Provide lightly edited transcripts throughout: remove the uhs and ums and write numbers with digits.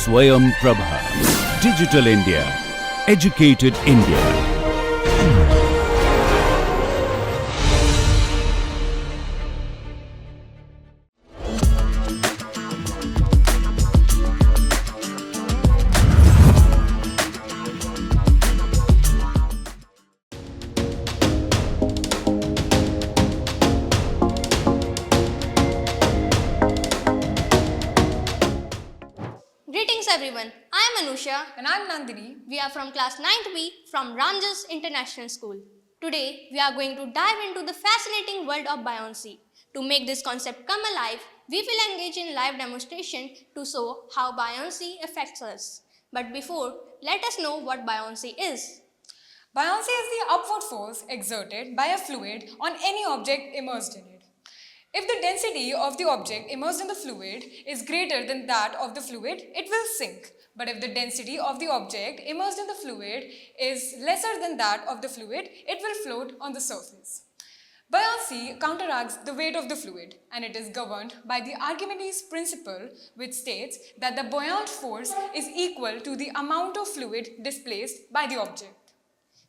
Swayam Prabha. Digital India. Educated India. Greetings everyone, I am Anusha And I'm Nandini. We are from class 9th B from Ramjas International School. Today we are going to dive into the fascinating world of buoyancy. To make this concept come alive, we will engage in live demonstration to show how buoyancy affects us. But before, let us know what buoyancy is. Buoyancy is the upward force exerted by a fluid on any object immersed in it. If the density of the object immersed in the fluid is greater than that of the fluid, it will sink. But if the density of the object immersed in the fluid is lesser than that of the fluid, it will float on the surface. Buoyancy counteracts the weight of the fluid, and it is governed by the Archimedes principle, which states that the buoyant force is equal to the amount of fluid displaced by the object.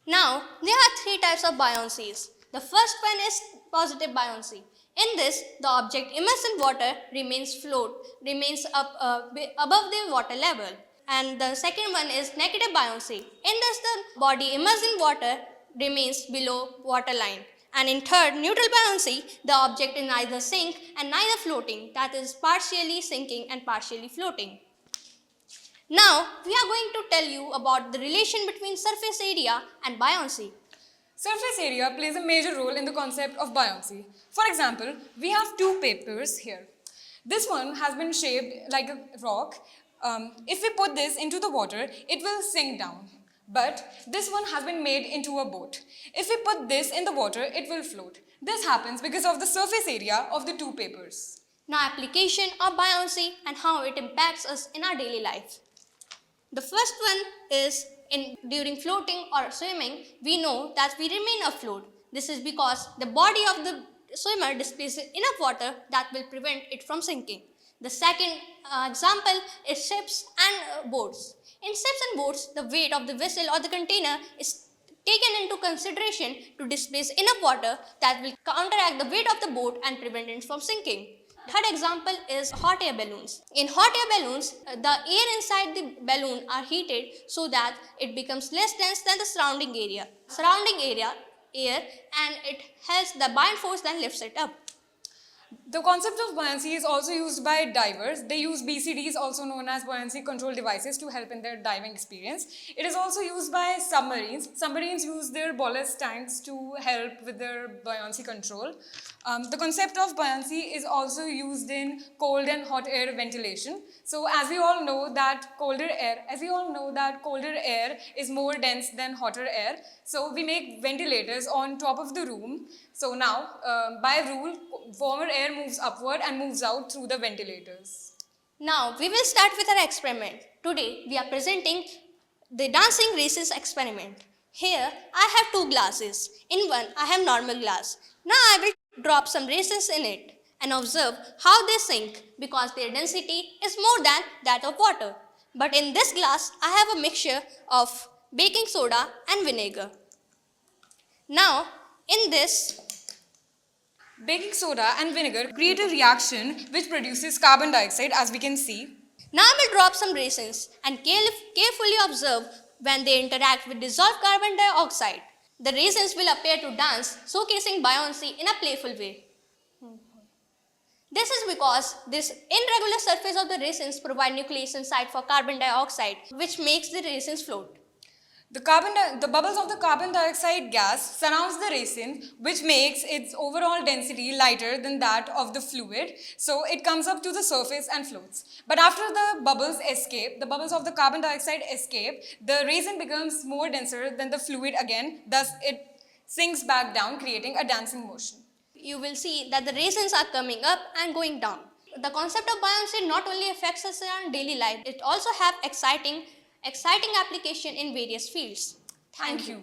Now, there are three types of buoyancies. The first one is positive buoyancy. In this, the object immersed in water remains up above the water level. And the second one is negative buoyancy. In this, the body immersed in water remains below water line. And in third, neutral buoyancy, the object is neither sink and neither floating, that is partially sinking and partially floating. Now, we are going to tell you about the relation between surface area and buoyancy. Surface area plays a major role in the concept of buoyancy. For example, we have two papers here. This one has been shaped like a rock. If we put this into the water, it will sink down. But this one has been made into a boat. If we put this in the water, it will float. This happens because of the surface area of the two papers. Now, application of buoyancy and how it impacts us in our daily life. The first one is during floating or swimming, we know that we remain afloat. This is because the body of the swimmer displaces enough water that will prevent it from sinking. The second example is ships and boats. In ships and boats, the weight of the vessel or the container is taken into consideration to displace enough water that will counteract the weight of the boat and prevent it from sinking. Third example is hot air balloons. In hot air balloons, the air inside the balloon are heated so that it becomes less dense than the surrounding area, air, and it has the buoyant force that lifts it up. The concept of buoyancy is also used by divers. They use BCDs, also known as buoyancy control devices, to help in their diving experience. It is also used by submarines. Submarines use their ballast tanks to help with their buoyancy control. The concept of buoyancy is also used in cold and hot air ventilation. So as we all know that colder air is more dense than hotter air. So we make ventilators on top of the room. So now, by rule, warmer air moves upward and moves out through the ventilators. Now, we will start with our experiment. Today, we are presenting the dancing races experiment. Here, I have two glasses. In one, I have normal glass. Now, I will drop some races in it and observe how they sink because their density is more than that of water. But in this glass, I have a mixture of baking soda and vinegar. Now, in this, baking soda and vinegar create a reaction which produces carbon dioxide, as we can see. Now I will drop some raisins and carefully observe when they interact with dissolved carbon dioxide. The raisins will appear to dance, showcasing buoyancy in a playful way. This is because this irregular surface of the raisins provide nucleation site for carbon dioxide, which makes the raisins float. The bubbles of the carbon dioxide gas surrounds the resin, which makes its overall density lighter than that of the fluid. So it comes up to the surface and floats. But after the bubbles of the carbon dioxide escape, the resin becomes more denser than the fluid again. Thus, it sinks back down, creating a dancing motion. You will see that the raisins are coming up and going down. The concept of buoyancy not only affects us in our daily life, it also has exciting application in various fields. Thank you.